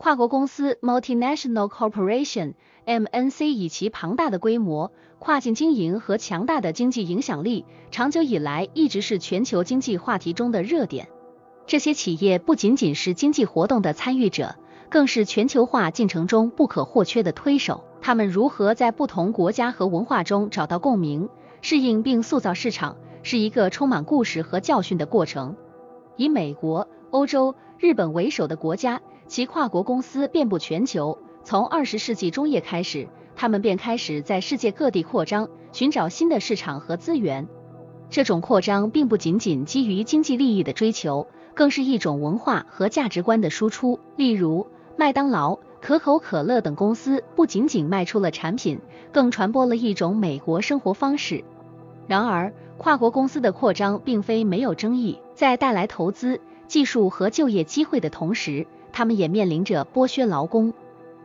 跨国公司 Multinational Corporation（MNC） 以其庞大的规模、跨境经营和强大的经济影响力，长久以来一直是全球经济话题中的热点。这些企业不仅仅是经济活动的参与者，更是全球化进程中不可或缺的推手。他们如何在不同国家和文化中找到共鸣，适应并塑造市场，是一个充满故事和教训的过程。以美国、欧洲、日本为首的国家，其跨国公司遍布全球。从20世纪中叶开始，他们便开始在世界各地扩张，寻找新的市场和资源。这种扩张并不仅仅基于经济利益的追求，更是一种文化和价值观的输出。例如，麦当劳、可口可乐等公司不仅仅卖出了产品，更传播了一种美国生活方式。然而，跨国公司的扩张并非没有争议，在带来投资、技术和就业机会的同时，他们也面临着剥削劳工、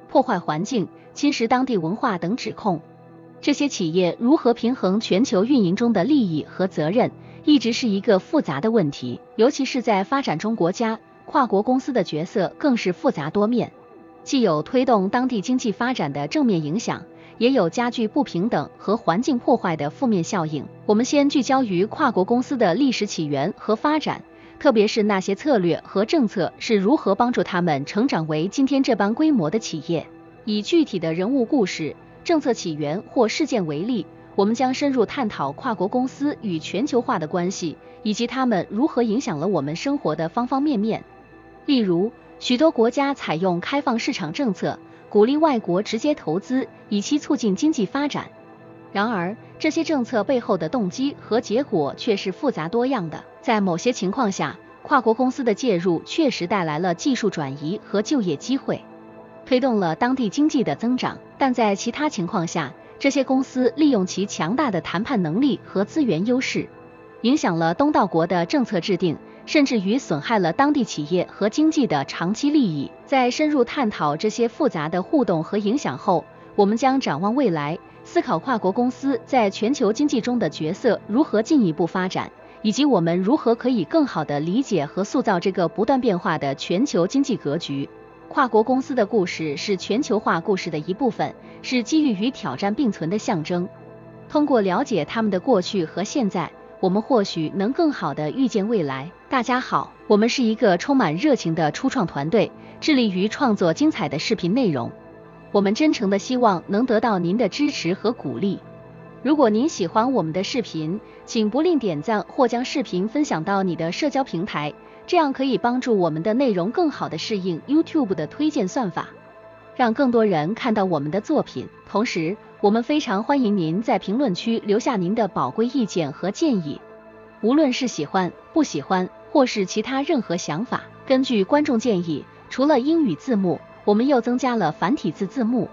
破坏环境、侵蚀当地文化等指控。这些企业如何平衡全球运营中的利益和责任，一直是一个复杂的问题，尤其是在发展中国家，跨国公司的角色更是复杂多面，既有推动当地经济发展的正面影响，也有加剧不平等和环境破坏的负面效应。我们先聚焦于跨国公司的历史起源和发展，特别是那些策略和政策是如何帮助他们成长为今天这般规模的企业。以具体的人物故事、政策起源或事件为例，我们将深入探讨跨国公司与全球化的关系，以及它们如何影响了我们生活的方方面面。例如，许多国家采用开放市场政策，鼓励外国直接投资，以期促进经济发展。然而，这些政策背后的动机和结果却是复杂多样的。在某些情况下，跨国公司的介入确实带来了技术转移和就业机会，推动了当地经济的增长，但在其他情况下，这些公司利用其强大的谈判能力和资源优势，影响了东道国的政策制定，甚至于损害了当地企业和经济的长期利益。在深入探讨这些复杂的互动和影响后，我们将展望未来，思考跨国公司在全球经济中的角色如何进一步发展，以及我们如何可以更好地理解和塑造这个不断变化的全球经济格局。跨国公司的故事是全球化故事的一部分，是机遇与挑战并存的象征。通过了解他们的过去和现在，我们或许能更好地预见未来。大家好，我们是一个充满热情的初创团队，致力于创作精彩的视频内容。我们真诚地希望能得到您的支持和鼓励。如果您喜欢我们的视频，请不吝点赞或将视频分享到你的社交平台，这样可以帮助我们的内容更好地适应 YouTube 的推荐算法，让更多人看到我们的作品。同时，我们非常欢迎您在评论区留下您的宝贵意见和建议，无论是喜欢、不喜欢，或是其他任何想法。根据观众建议，除了英语字幕，我们又增加了繁体字字幕。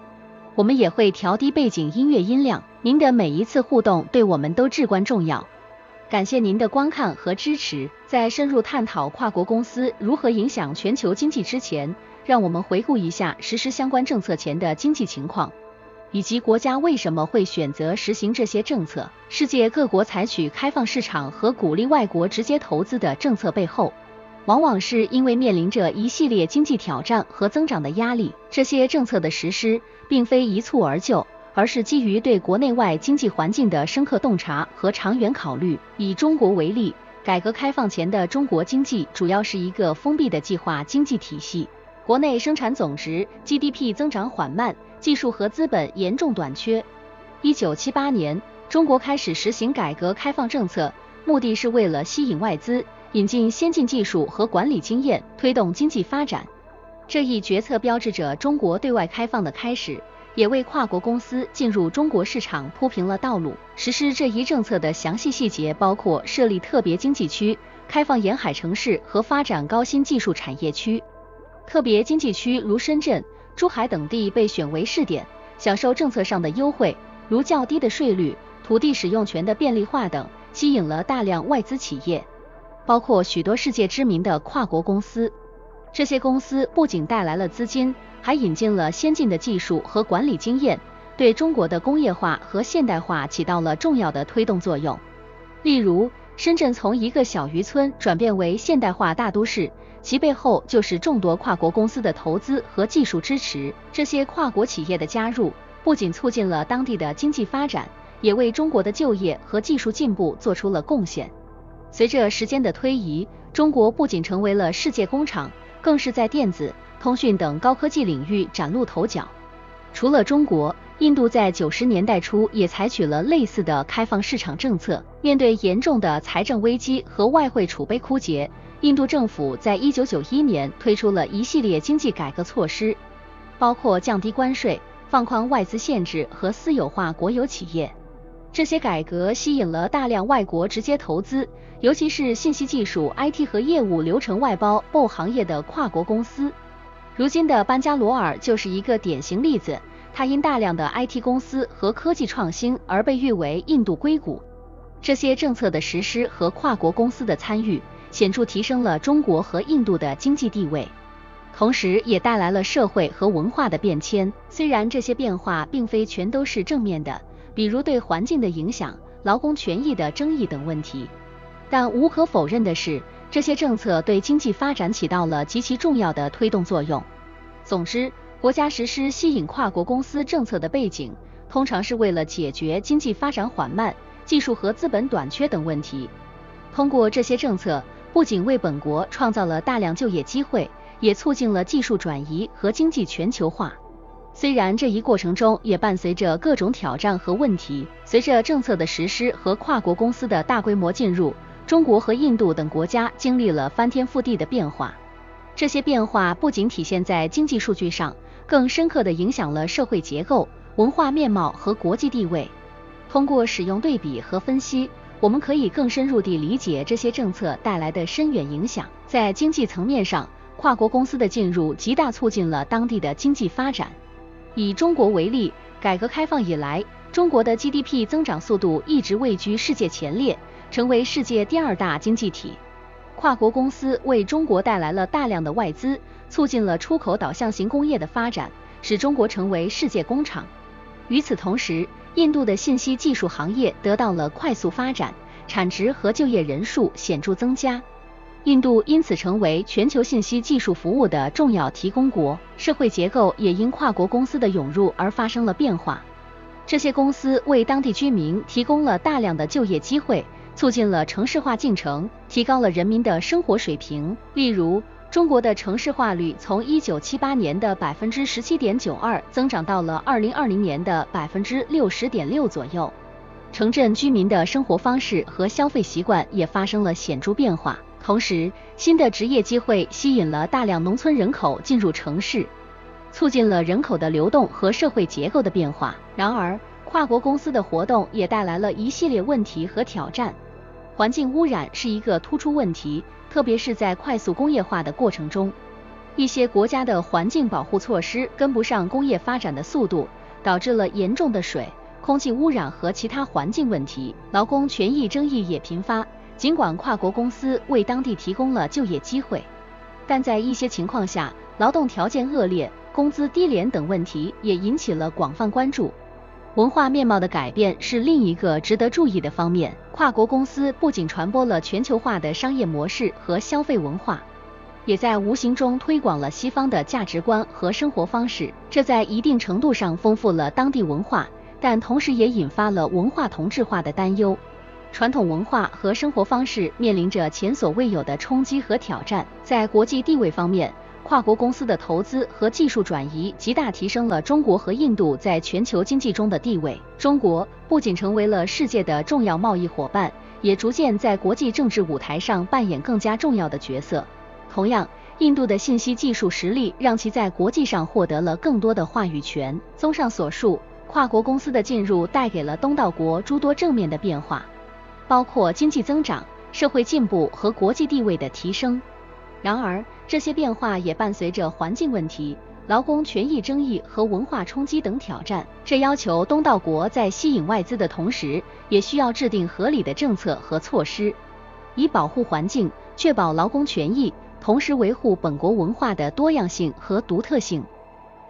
我们也会调低背景音乐音量，您的每一次互动对我们都至关重要。感谢您的观看和支持。在深入探讨跨国公司如何影响全球经济之前，让我们回顾一下实施相关政策前的经济情况，以及国家为什么会选择实行这些政策。世界各国采取开放市场和鼓励外国直接投资的政策背后，往往是因为面临着一系列经济挑战和增长的压力。这些政策的实施并非一蹴而就，而是基于对国内外经济环境的深刻洞察和长远考虑。以中国为例，改革开放前的中国经济主要是一个封闭的计划经济体系，国内生产总值 GDP 增长缓慢，技术和资本严重短缺。1978年，中国开始实行改革开放政策，目的是为了吸引外资，引进先进技术和管理经验，推动经济发展。这一决策标志着中国对外开放的开始，也为跨国公司进入中国市场铺平了道路。实施这一政策的详细细节包括设立特别经济区、开放沿海城市和发展高新技术产业区。特别经济区如深圳、珠海等地被选为试点，享受政策上的优惠，如较低的税率、土地使用权的便利化等，吸引了大量外资企业，包括许多世界知名的跨国公司。这些公司不仅带来了资金，还引进了先进的技术和管理经验，对中国的工业化和现代化起到了重要的推动作用。例如，深圳从一个小渔村转变为现代化大都市，其背后就是众多跨国公司的投资和技术支持。这些跨国企业的加入，不仅促进了当地的经济发展，也为中国的就业和技术进步做出了贡献。随着时间的推移，中国不仅成为了世界工厂，更是在电子、通讯等高科技领域崭露头角。除了中国，印度在90年代初也采取了类似的开放市场政策。面对严重的财政危机和外汇储备枯竭，印度政府在1991年推出了一系列经济改革措施，包括降低关税、放宽外资限制和私有化国有企业。这些改革吸引了大量外国直接投资，尤其是信息技术、IT 和业务流程外包 BO 行业的跨国公司。如今的班加罗尔就是一个典型例子，它因大量的 IT 公司和科技创新而被誉为印度硅谷。这些政策的实施和跨国公司的参与，显著提升了中国和印度的经济地位，同时也带来了社会和文化的变迁。虽然这些变化并非全都是正面的，比如对环境的影响、劳工权益的争议等问题，但无可否认的是，这些政策对经济发展起到了极其重要的推动作用。总之，国家实施吸引跨国公司政策的背景，通常是为了解决经济发展缓慢、技术和资本短缺等问题。通过这些政策，不仅为本国创造了大量就业机会，也促进了技术转移和经济全球化。虽然这一过程中也伴随着各种挑战和问题，随着政策的实施和跨国公司的大规模进入，中国和印度等国家经历了翻天覆地的变化。这些变化不仅体现在经济数据上，更深刻地影响了社会结构、文化面貌和国际地位。通过使用对比和分析，我们可以更深入地理解这些政策带来的深远影响。在经济层面上，跨国公司的进入极大促进了当地的经济发展。以中国为例，改革开放以来，中国的 GDP 增长速度一直位居世界前列，成为世界第2大经济体。跨国公司为中国带来了大量的外资，促进了出口导向型工业的发展，使中国成为世界工厂。与此同时，印度的信息技术行业得到了快速发展，产值和就业人数显著增加。印度因此成为全球信息技术服务的重要提供国，社会结构也因跨国公司的涌入而发生了变化。这些公司为当地居民提供了大量的就业机会，促进了城市化进程，提高了人民的生活水平。例如，中国的城市化率从1978年的 17.92% 增长到了2020年的 60.6% 左右。城镇居民的生活方式和消费习惯也发生了显著变化。同时，新的职业机会吸引了大量农村人口进入城市，促进了人口的流动和社会结构的变化。然而，跨国公司的活动也带来了一系列问题和挑战。环境污染是一个突出问题，特别是在快速工业化的过程中，一些国家的环境保护措施跟不上工业发展的速度，导致了严重的水、空气污染和其他环境问题。劳工权益争议也频发。尽管跨国公司为当地提供了就业机会，但在一些情况下，劳动条件恶劣、工资低廉等问题也引起了广泛关注。文化面貌的改变是另一个值得注意的方面。跨国公司不仅传播了全球化的商业模式和消费文化，也在无形中推广了西方的价值观和生活方式。这在一定程度上丰富了当地文化，但同时也引发了文化同质化的担忧。传统文化和生活方式面临着前所未有的冲击和挑战。在国际地位方面，跨国公司的投资和技术转移极大提升了中国和印度在全球经济中的地位。中国不仅成为了世界的重要贸易伙伴，也逐渐在国际政治舞台上扮演更加重要的角色。同样，印度的信息技术实力让其在国际上获得了更多的话语权。综上所述，跨国公司的进入带给了东道国诸多正面的变化，包括经济增长、社会进步和国际地位的提升。然而，这些变化也伴随着环境问题、劳工权益争议和文化冲击等挑战。这要求东道国在吸引外资的同时，也需要制定合理的政策和措施，以保护环境、确保劳工权益，同时维护本国文化的多样性和独特性，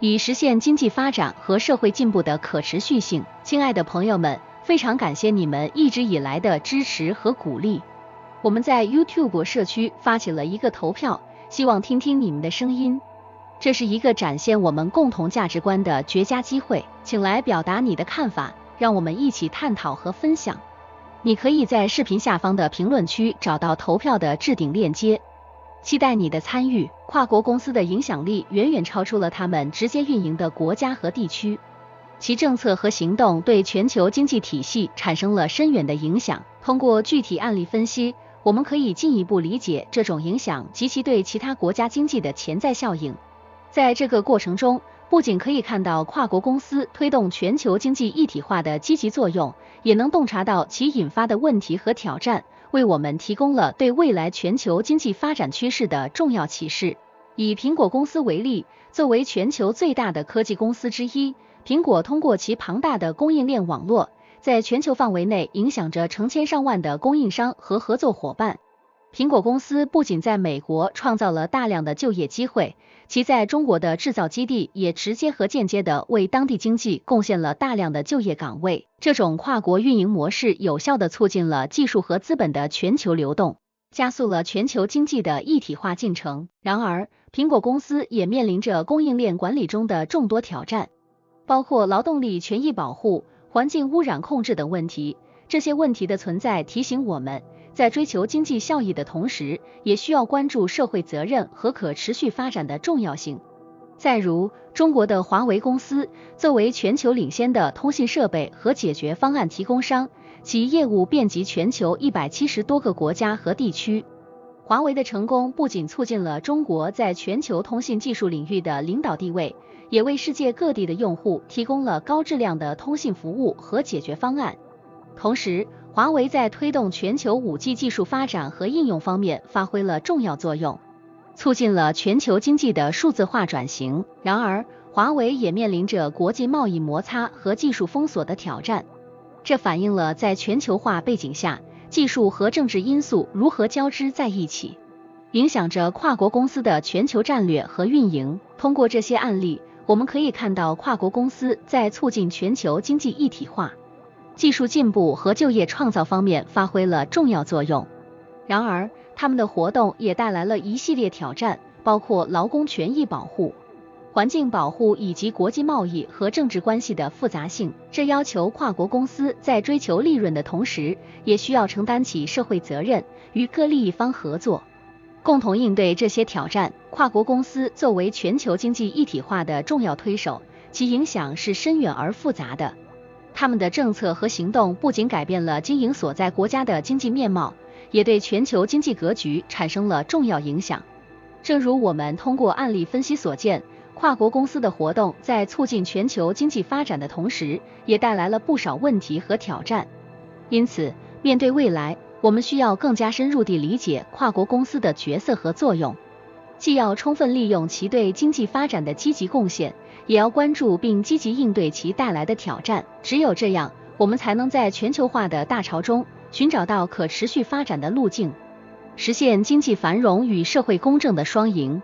以实现经济发展和社会进步的可持续性。亲爱的朋友们，非常感谢你们一直以来的支持和鼓励。我们在 YouTube 社区发起了一个投票，希望听听你们的声音。这是一个展现我们共同价值观的绝佳机会，请来表达你的看法，让我们一起探讨和分享。你可以在视频下方的评论区找到投票的置顶链接，期待你的参与。跨国公司的影响力远远超出了他们直接运营的国家和地区，其政策和行动对全球经济体系产生了深远的影响。通过具体案例分析，我们可以进一步理解这种影响及其对其他国家经济的潜在效应。在这个过程中，不仅可以看到跨国公司推动全球经济一体化的积极作用，也能洞察到其引发的问题和挑战，为我们提供了对未来全球经济发展趋势的重要启示。以苹果公司为例，作为全球最大的科技公司之一，苹果通过其庞大的供应链网络，在全球范围内影响着成千上万的供应商和合作伙伴。苹果公司不仅在美国创造了大量的就业机会，其在中国的制造基地也直接和间接地为当地经济贡献了大量的就业岗位。这种跨国运营模式有效地促进了技术和资本的全球流动，加速了全球经济的一体化进程。然而，苹果公司也面临着供应链管理中的众多挑战，包括劳动力权益保护、环境污染控制等问题。这些问题的存在提醒我们，在追求经济效益的同时，也需要关注社会责任和可持续发展的重要性。再如，中国的华为公司作为全球领先的通信设备和解决方案提供商，其业务遍及全球170多个国家和地区。华为的成功不仅促进了中国在全球通信技术领域的领导地位，也为世界各地的用户提供了高质量的通信服务和解决方案。同时，华为在推动全球 5G 技术发展和应用方面发挥了重要作用，促进了全球经济的数字化转型。然而，华为也面临着国际贸易摩擦和技术封锁的挑战，这反映了在全球化背景下，技术和政治因素如何交织在一起，影响着跨国公司的全球战略和运营。通过这些案例，我们可以看到跨国公司在促进全球经济一体化、技术进步和就业创造方面发挥了重要作用。然而，他们的活动也带来了一系列挑战，包括劳工权益保护、环境保护以及国际贸易和政治关系的复杂性。这要求跨国公司在追求利润的同时，也需要承担起社会责任，与各利益方合作，共同应对这些挑战。跨国公司作为全球经济一体化的重要推手，其影响是深远而复杂的。他们的政策和行动不仅改变了经营所在国家的经济面貌，也对全球经济格局产生了重要影响。正如我们通过案例分析所见，跨国公司的活动在促进全球经济发展的同时，也带来了不少问题和挑战。因此，面对未来，我们需要更加深入地理解跨国公司的角色和作用，既要充分利用其对经济发展的积极贡献，也要关注并积极应对其带来的挑战。只有这样，我们才能在全球化的大潮中寻找到可持续发展的路径，实现经济繁荣与社会公正的双赢。